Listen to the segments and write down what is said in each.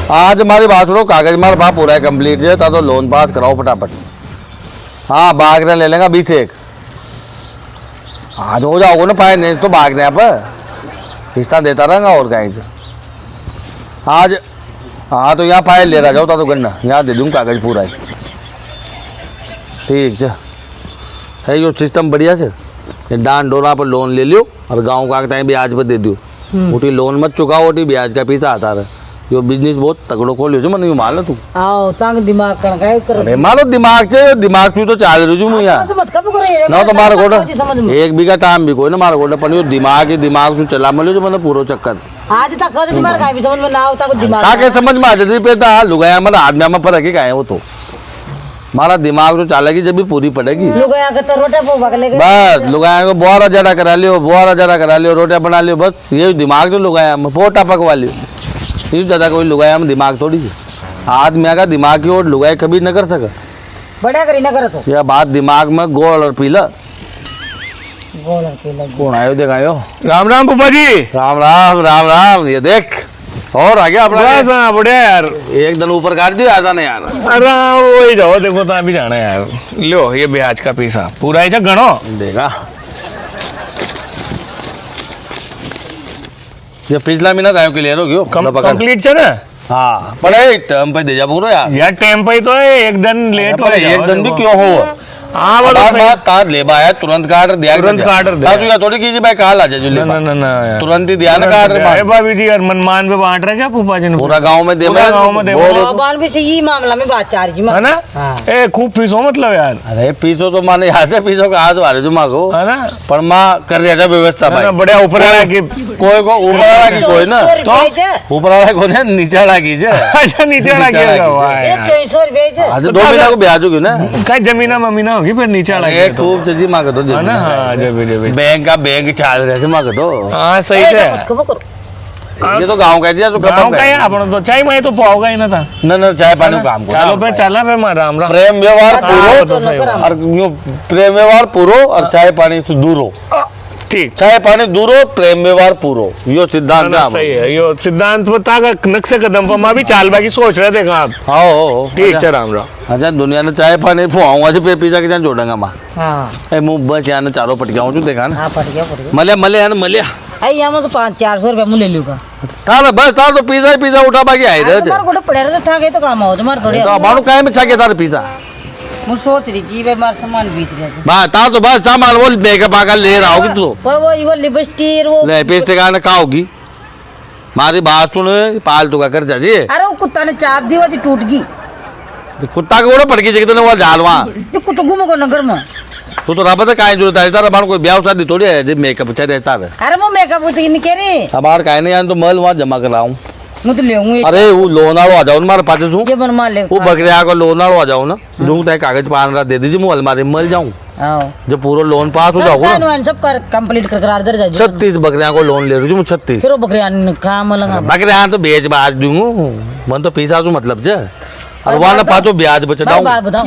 आज हमारी बात सुनो, कागज मार बाप पूरा है कंप्लीट है तो लोन पास कराओ फटाफट। हाँ भागने ले लेगा 20 एक, आज हो जाओगे ना फाइनेंस तो भागने आप हिस्सा देता रहेगा और कहीं से आज। हाँ तो यहाँ फाइल ले रहा जाओ तो गन्ना यहाँ दे दूँ कागज पूरा ही ठीक है। यो सिस्टम बढ़िया से ये डांड डोरा पर लोन ले लियो और गांव का टाइम ब्याज पर दे दियो। उठी लोन मत चुकाओ, उठी ब्याज का पैसा आता रहा। यो बिजनेस बहुत तगड़ो खोलियो जो मन मान लो तू। आओ तांग दिमाग कणकाय कर। अरे मारो दिमाग से, दिमाग तू तो चाल रही हूं यार मत कब करे ना तो मारो गोड़ा 1 बीघा टाइम भी कोई ना मारो गोड़ा पर यो दिमाग ही दिमाग तू चला मलो जो मन पूरा चक्कर आज तक कद दिमाग काय भी समझ में ना आवता को दिमाग का के समझ में आ जाती पैसा लुगाया मन आदमी में फर्क ही का है वो तो हमारा दिमाग तो चालेगी जब भी पूरी पड़ेगी। लुगाया के तो रोटे पो बगले के बस लुगाया को बोरा जड़ा करा लियो, बोरा जड़ा करा लियो, रोटियां बना लियो, बस ये दिमाग तो लुगाया में पोटा पकवा लियो। इस ज्यादा कोई लुगाया में दिमाग थोड़ी है। आदमी का दिमाग की ओर लुगाई कभी न कर सका। बढ़िया करी ना करे तो यह बात दिमाग में गोल और पीला गोल और पीला कौन आयो देखायो। राम राम पुप्पा जी। राम राम राम राम। ये देख और आ गया अपना बस हाँ बढ़िया यार। एक दिन ऊपर काट दियो आजा नहीं यार। अरे वही जाओ देखो तो अभी जाना है यार। लो ये ब्याज का पैसा पूरा ही गणो देखा ये पिछला महीना टाइम के लिए रोगियो कंप्लीट है ना। हाँ पड़े टर्म पे दे जा पूरा यार टाइम पे तो है, एक दिन लेट हो एक दिन भी क्यों हो। हाँ वो तार ले बाया तुरंत काट दिया, तुरंत काट दिया। तू या थोड़ी कीजिए भाई काल आ जा जो ले ना तुरंत ही दिया ना काट अरे भाभी जी यार मनमान पे बांट रहे क्या पुप्पा जी ने पूरा गांव में दे गांव में दे बाल भी से ये मामला में बात चार जी है ना। ए खूब फीसो मतलब यार। अरे पीछो तो माने याद है पीछो का आज वाले जो मांगो है ना पर माँ कर दिया था व्यवस्था भाई बढ़िया ऊपर वाला की कोई को ऊपर वाला की कोई ना तो ऊपर वाला को ना नीचे वाला कीजिए। अच्छा नीचे वाला ये 400 रुपए आज 2 महीना को ब्याज होगी ना कहीं जमीना ममीना होगी फिर नीचे वाला ये खूब चीज मांग दो है ना। हाँ जब जब बैंक का बैंक चाल रहे थे मांग दो। हाँ सही है। ये तो गांव का दिया तो गांव का है अपन तो चाय मैं तो पाओगा ही ना था ना चाय पानी काम को चलो पे चला पे राम राम। प्रेम व्यवहार पूरो और यूं प्रेम व्यवहार पूरो और चाय पानी से दूर हो। ठीक चाय पानी दूर हो प्रेम व्यवहार पूरो यो सिद्धांत है। सही है यो सिद्धांत बता का नक्शे कदम पर मैं भी चाल बाकी सोच रहे थे आप। हाँ ठीक है राम राम। अच्छा दुनिया ने चाय पानी फुआऊंगा जी पे पिज्जा के जान जोड़ेंगा मां। हां ए मुंह बस यार चारों पटकिया हूं देखा ना। हां पट गया मले मले है ना मले आई यहां तो 500-400 रुपए मुझे ले लूंगा था ना बस था तो पिज्जा उठा बाकी आए थे तुम्हारे गोटे पड़े रहे था के तो काम हो तुम्हारे थोड़े तो बाणू काहे में छके तार पिज्जा मुझे सोच रही जी भाई मार सामान बीत रहे थे बा ता तो बस सामान वो मेकअप आकर ले रहा होगी तू वो लिपस्टिक वो लिपस्टिक आने का होगी मारी बात सुन पालतू का कर जाजी। अरे वो कुत्ता ने चाप दी वो टूट गई कुत्ता के ओड़े पड़की जगह तो वो जालवा तो कुत्ता घूमो को नगर में तू तो रबत काहे जरूरत है तारा बाण कोई ब्याह शादी थोड़ी है जे मेकअप चाहिए रहता है। अरे वो मेकअप होती नहीं कह रही हमार काहे नहीं यार तो मल वहां जमा कराऊं मैं तो ले आऊंगा। अरे वो लोन वालो आ जाओ मारे पास सु ये बनवा ले वो बकरिया को लोन वालो आ जाओ ना दूं तय कागज पान रहा दे दीजिए मैं अलमारी में मल जाऊं आओ जब पूरा लोन पास हो जाओगा साइन सब कर कंप्लीट कर करार दे जा 36 बकरियां को लोन ले रही हूं 36 फिर वो बकरियां काम लगा बकरियां तो बेच बाज दूंगा मन तो पैसा तो मतलब जे और वहां ना पातो ब्याज बचताऊं। बात बताओ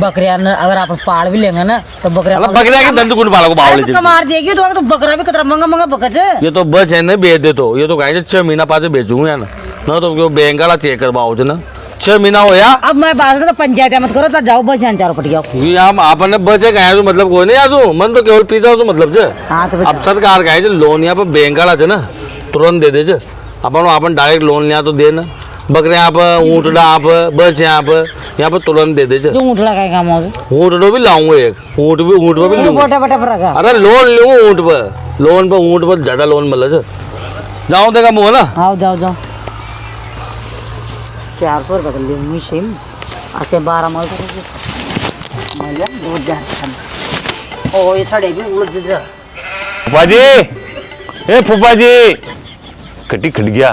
बकरियां अगर आप पाल भी लेंगे ना तो बकरियां बकरिया के दंड गुण पालो को बावले तो मार देगी तो बकरा भी कितना महंगा बकत है। ये तो बस है ना बेच दे तो ये तो कहे 6 महीना पास बेचूंगा यार ना तो क्यों बैंक वाला चेक करवाओ ना 6 महीना होया। अब मैं बात तो पंचायत मत करो तो जाओ बस चारों पटिया ये हम आपने बचे कहे तो मतलब कोई नहीं आजू मन तो केवल पिज्जा तो मतलब जे हां तो अब सरकार कहे लोन यहाँ पर बैंक वाला ना तुरंत दे दे अपन डायरेक्ट लोन लिया तो दे ना बकरे यहाँ पर ऊँटड़ा आप बस यहाँ पर तुरंत दे दे ऊँटड़ा का काम हो ऊँटड़ो भी लाऊंगा एक ऊँट पर भी लूंगा। अरे लोन लूंगा ऊँट पर ज्यादा लोन मिल जाऊँ देगा मुँह ना। आओ जाओ 400 रुपये ले लूँगी सेम ऐसे 12 माल ओ ये साढ़े भी उड़ दे फूफा जी ए फूफा जी खटी खट गया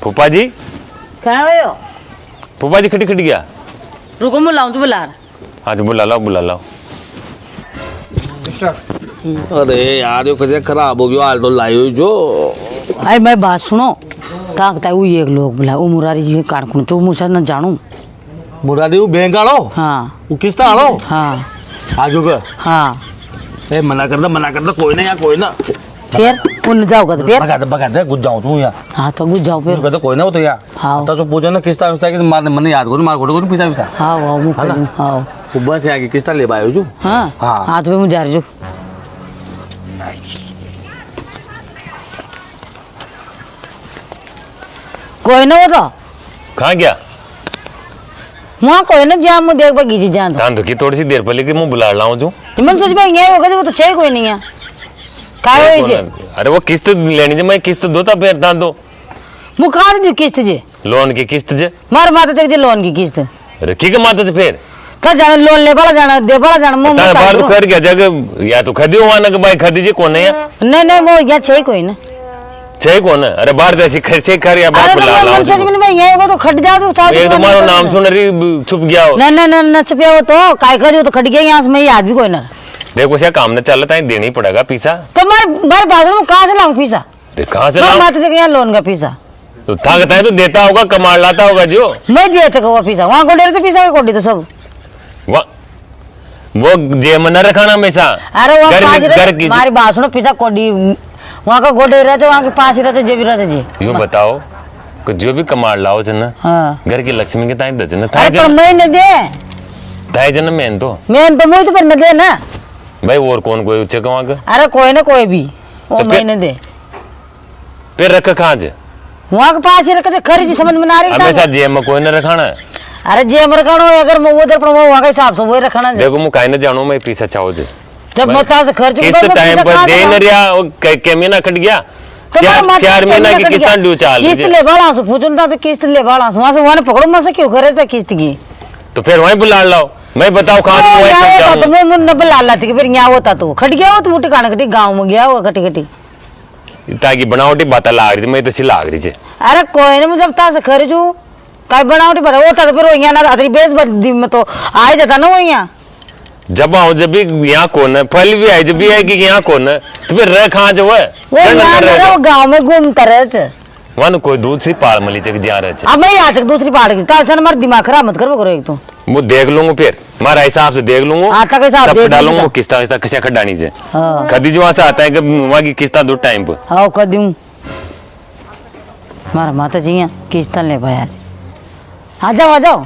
फूफा जी क्या हो फूफा जी खटी खट गया रुको मैं लाऊं तो बुला हाँ तो बुला लाओ अरे यार ये कैसे खराब हो गया हाल तो लाई जो अरे मैं बात सुनो कहाँ कहता है वो एक लोग बुला वो मुरारी जी कारकुन तो मुझसे न जानूं मुरारी वो बैंक आड़ो हाँ वो किस्ता आड़ो हाँ आजू का हाँ ए मना करता कोई ना यार कोई ना फिर उन जाओगा तो फिर बगा दे गुज जाऊं तू यार हाँ तो गुज जाओ फिर कहते कोई ना हो तो यार हाँ। तो पूछो ना किस्ता विस्ता की मारने मन याद करो मार को पिता विस्ता हाँ वाह मुँह है ना? हाँ वो बस है कि किस्ता ले पाए जो हाँ हाँ। हाँ तो फिर मुझे जा रही हूँ कोई ना वो तो कहाँ गया वहाँ कोई ना जहाँ मुझे देख पागी जी जहाँ तो तान तो की थोड़ी सी देर पहले कि मुंह बुला रहा हूँ जो मन सोच भाई यही होगा वो तो छह कोई नहीं है काय हो जे अरे वो किस्त लेनी जे मैं किस्त दो ता फिर तान दो मुँह खा दी किस्त जे लोन की किस्त जे मार माता तक जे लोन की किस्त अरे की का माता फिर क्या जाना लोन ले वाला जाना दे वाला जाना मुँह तान मत बाहर तो काटो। कर गया जगह या तो खदी हुआ ना कि भाई खदी जे कौन है या नहीं नहीं वो यहाँ छह कोई ना छे कौन है अरे बाहर जैसी खर्चे कर या बात अरे बुला तो रहा मन सोच हूँ में भाई यही होगा तो खट जाओ तो साथ एक तुम्हारा नाम सुन रही छुप गया हो नहीं नहीं नहीं छुपिया वो तो काय कर तो खट गया यहाँ से मैं याद भी कोई ना देखो क्या काम न चल रहा है देना ही पड़ेगा पैसा तो मारे बाजार में कहाँ से लाऊं पैसा कहाँ से मार लाऊं? माता से यहाँ लोन का पैसा तो थाकता है तो देता होगा कमाल लाता होगा जो मैं दिया चुका हुआ पैसा वहाँ को डेर से पैसा कोडी तो सब वो जे मन रखाना हमेशा अरे वहाँ पास घर की हमारी बात सुनो पैसा कोडी वहाँ का गोडे रहते वहाँ के पास ही रहते जे भी रहते जी यूँ बताओ कि जो भी कमाल लाओ जन हाँ घर की लक्ष्मी के ताई दजन अरे पर मैं न दे ताई जन मेन तो मैं तो मुझे पर न दे ना भाई और कौन कोई उच्च कमा का अरे कोई ना कोई भी वो तो मैं न दे फिर रख कहाँ जे वहाँ के पास ही रखते खरी जी समझ में ना आ रही हमेशा था जेब में कोई न रखाना है अरे जे अमर करो अगर मैं उधर पर वहाँ के हिसाब से वही रखना है देखो मैं काहे न जानू मैं पैसा चाहो जे जब मैं से खर्च किस टाइम पर दे न रिया वो के महीना कट गया चार महीना की किस्त ड्यू चाल किस्त ले वाला से पूछो ना तो किस्त ले वाला से वहाँ से वहाँ पकड़ो मैं से क्यों करे था किस्त की तो फिर वहीं बुला लाओ मैं बताओ कहाँ से वहीं यहाँ सब होता तो जाऊँ मैं मुन्ना बुला लाती फिर यहाँ होता तो खट गया हो तो वो टिकाना खटी गाँव में गया हुआ खटी खटी ताकि बनावटी बात लाग रही थी मैं तो सी लाग रही थी अरे कोई नहीं मुझे बता से खरी छू काय बनावटी पर होता तो फिर वो यहाँ ना अतरी बेच बदी में तो आ जाता ना वो यहाँ जब आओ जब भी यहाँ कौन है फल भी आए जब भी आए कि यहाँ कौन है तो फिर रह कहाँ जो है वो यहाँ ना वो गाँव में घूमता रहे वहाँ कोई दूध सी पाल मली चक जा रहे अब मैं यहाँ से दूसरी पहाड़ की ताल से हमारा दिमाग खराब मत करो करो एक तो वो देख लूंगा फिर हमारा हिसाब से देख लूंगा आता कैसा आप तब देख डालूंगा लूंगा। किस्ता विस्ता कैसे खडानी से हाँ कदी जो वहाँ से आता है कि वहाँ की किस्ता दो टाइम पर हाँ कर दूँ हमारा माता जी यहाँ किस्त ले भाई आ जाओ आ जाओ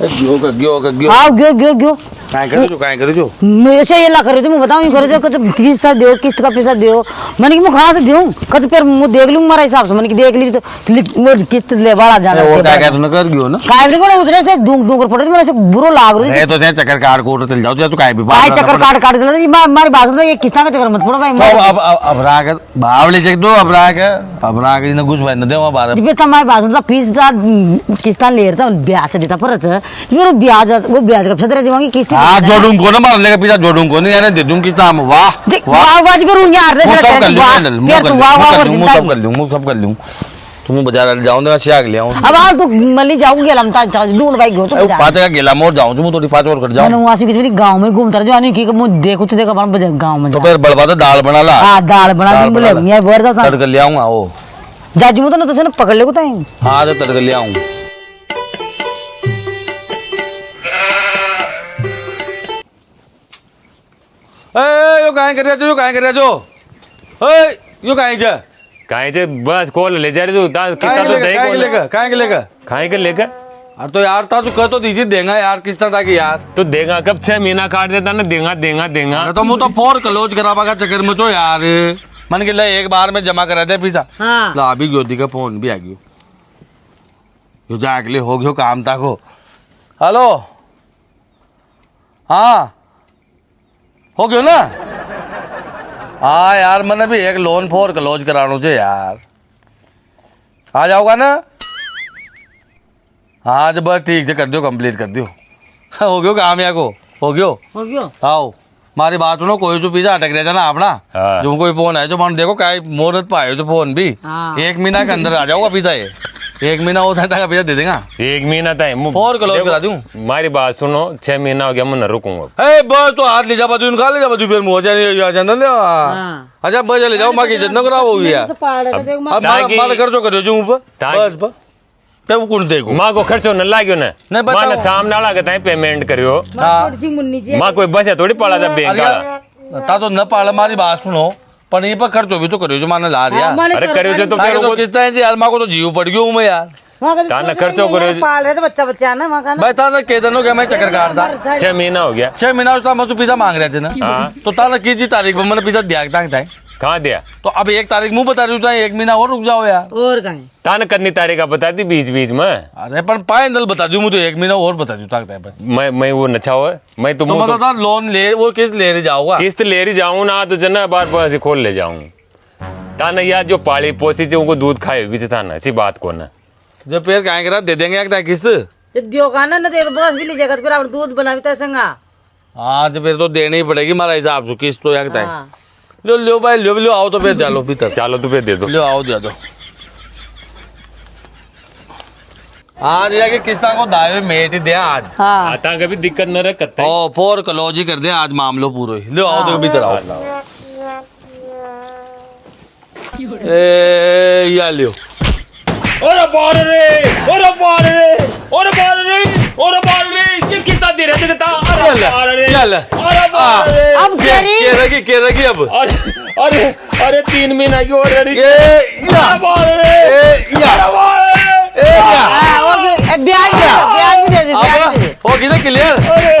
गयो आओ गयो गयो गयो काय करे जो मैं ऐसे ये ला करे तो मैं बताऊँ ये करे जो कद पैसा दो किस्त का पैसा दो मैंने कि मैं कहाँ से दूँ कद फिर मैं देख लूँ हमारे हिसाब से मैंने कि देख ली तो वो किस्त ले वाला जाना वो क्या तूने कर गयो ना कायबरी को उतरे से दूंग दूंग कर पड़े मेरे से बुरो लाग रही है तो चाहे चक्कर काट कोट चल जाओ तो काय भी भाई चक्कर काट काट चला जी हमारी बात सुनो ये किस्ता का चक्कर मत पड़ो भाई तो अब राग बावले चेक दो अब राग ने घुस भाई न दे वहां बाहर जी हमारी बात सुनो फीस किस्ता ले रहा ब्याज से देता पर वो ब्याज का फसद रही किस्त हां जोड़ूं को ना मार लेगा पीछा जोड़ूं को नहीं यार दे दूं किस्ता हम वाह वाह वाह जी फिर यार वो सब कर लूं फिर तू वाह वाह मैं सब कर लूं तुम्हें बाजार जाऊं तो सियाग ले आऊं अब आज तो मल्ली जाऊंगी लमता ढूंढ भाई गो तो अब पांच का गेला मोड़ जाऊं तुम थोड़ी पांच और कर जाऊं मैंने वहां से किसी गांव में घूमता रहा जो की मैं देखो तो देखा अपन गांव में तो फिर बड़बा तो दाल बना ला हां दाल बना दी बोले ये बोर दा तड़का ले आऊंगा ओ जाजी मत ना तो से पकड़ ले को ताई हां तो तड़का ले आऊं ए यो काहे कर रहा जो ए यो काहे जा काहे जे बस कॉल ले जा रहे जो किस्ता तो दे काहे के लेकर खाए के लेकर अरे तो यार था तू कह तो दीजिए देगा यार किस्ता था कि यार तो देगा कब 6 महीना काट देता ना देगा देगा देगा अरे तो मुझे तो फोर क्लोज करावा का चक्कर में तो यार मन के लिए एक बार में जमा करा दे पैसा हां ला अभी ज्योति का फोन भी आ गयो यो जा के लिए हो गयो काम था को हेलो हाँ हो गयो ना हाँ यार मैंने भी एक लोन फोर क्लोज करानो छे यार आ जाओगा ना हाँ तो बस ठीक है कर दियो कंप्लीट कर दियो हो गयो काम या को हो गयो आओ मारी बात सुनो कोई जो पिज्जा अटक रहा था ना अपना हाँ। जो कोई फोन है जो मन देखो क्या मोहरत पाए जो फोन भी हाँ। 1 महीना के अंदर आ जाओगा पिज्जा ये 1 महीना होता है पिज्जा दे देगा 1 महीना टाइम फोर क्लोज करा दूं हमारी बात सुनो 6 महीना हो गया मैं न रुकूंगा ए बस तो हाथ ले जा बतू इनका ले जा बतू फिर मुझे नहीं आ जाना ले अच्छा बस ले जाओ मां की इज्जत न कराओ यार अब मार कर जो करो जो बस बस पे वो कौन देखो माँ को खर्चो न लाग्यो न नहीं बताओ। माँ ने सामने वाला के ताई पेमेंट करियो हां माँ कोई बस थोड़ी पड़ा था बैंक वाला ता तो न पाड़ मारी बात सुनो पर ये पर खर्चो भी तो करियो जो माने ला रहा अरे करियो जो तो ताकि फिर तो वो किस्ता है जी यार मां को तो जीव पड़ गयो हूं मैं यार ताना खर्चो करो जी। पाल रहे थे बच्चा बच्चा ना वहाँ का ना भाई ताना के दिन हो गया मैं चक्कर काटता 6 महीना हो गया 6 महीना उसका मैं तो पिज्जा मांग रहे थे ना हाँ। तो ताना की जी तारीख में मैंने पिज्जा दिया था कहाँ दिया तो अब 1 तारीख मुंह बता रही हूँ 1 महीना और रुक जाओ यार और कहीं तान करनी तारीख आप बता दी बीच बीच में अरे पर फाइनल बता दूं मुझे 1 महीना और बता दूं ताकत है बस मैं वो नछा हो मैं तो मुंह मतलब था लोन ले वो किस्त ले रही जाऊंगा किस्त ले रही जाऊं ना तो जना बार बार ऐसे खोल ले जाऊं ताना यार जो पाली पोसी थे उनको दूध खाए भी था ना ऐसी बात को ना जब पेड़ कहें करा दे देंगे एक किस्त जो दियो का ना दे बस भी लीजिएगा तो फिर आप दूध बना भी संगा हाँ तो फिर तो देनी ही पड़ेगी हमारा हिसाब से किस्त तो एक है हाँ। लो लो भाई लो आओ तो फिर चलो भीतर चलो तो फिर दे दो लो आओ दे दो आज जाके किस्ता को दावे मेट ही दे आज हाँ आता कभी दिक्कत न रखता है ओ फोर कलौजी कर दे आज मामलो पूरो ही लो आओ तो भीतर आओ ए या लियो और बार रे और बार रे और बार रे और बार रे ये कितना दे रहे थे कितना अरे बार रे चल अरे बार रे अब करी के रगी अब अरे अरे 3 महीना की और रे ये या अरे बार रे ए या अरे बार रे ए या ब्याज भी दे दे ब्याज भी दे अब हो गई ना क्लियर अरे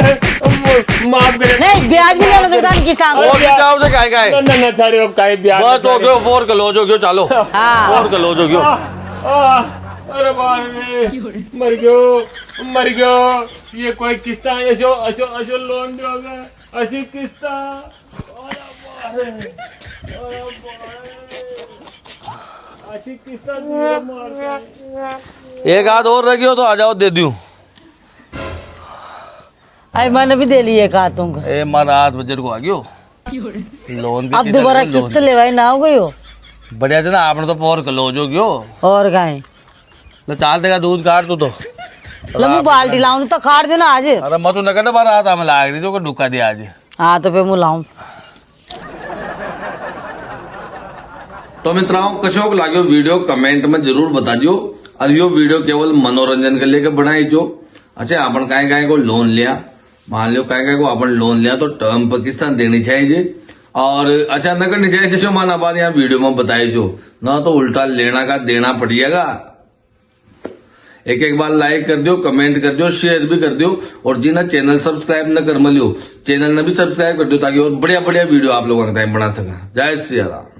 माफ करे नहीं ब्याज भी लेना दुकान की सांग और जाओ से काहे काहे ना ना सारे अब काहे ब्याज बस हो गयो फोर कलौज हो गयो चलो हाँ। फोर कलौज हो गयो अरे बार रे मर गयो ये कोई किस्ता ऐसो ऐसो ऐसो लोन दोगे ऐसी किस्ता अरे बार रे अरे बार रे ऐसी किस्ता दिए मार एक आध और रह गयो तो आ जाओ दे दूं अरे मैंने भी दे लिए कहा तुमको ए मारा 8 बजे को आ गयो लोन अब दोबारा किस्त लेवाई ना हो गई हो बढ़िया थे ना आपने तो फोर कलौज हो गयो और कहीं ले चाल देगा दूध काट तू तो लमू बाल्टी लाऊं तो खाड़ देना आज अरे मैं तो न कहता बार आता मैं लाग रही तो डुका दिया आज हाँ तो फिर मैं लाऊं तो मित्रों कशोक लाग्यो वीडियो कमेंट में जरूर बता दियो और यो वीडियो केवल मनोरंजन के लिए बनाई जो अच्छा अपन काहे को लोन लिया मान लो काहे को अपन लोन लिया तो टर्म पाकिस्तान देनी चाहिए और अच्छा न करनी चाहिए जिसमें माना बात यहाँ वीडियो में बताई जो ना तो उल्टा लेना का देना पड़ेगा एक बार लाइक कर दियो कमेंट कर दियो शेयर भी कर दियो और जिन्हें चैनल सब्सक्राइब न कर मिलो चैनल ने भी सब्सक्राइब कर दियो ताकि और बढ़िया बढ़िया वीडियो आप लोगों का टाइम बना सका जय श्री राम।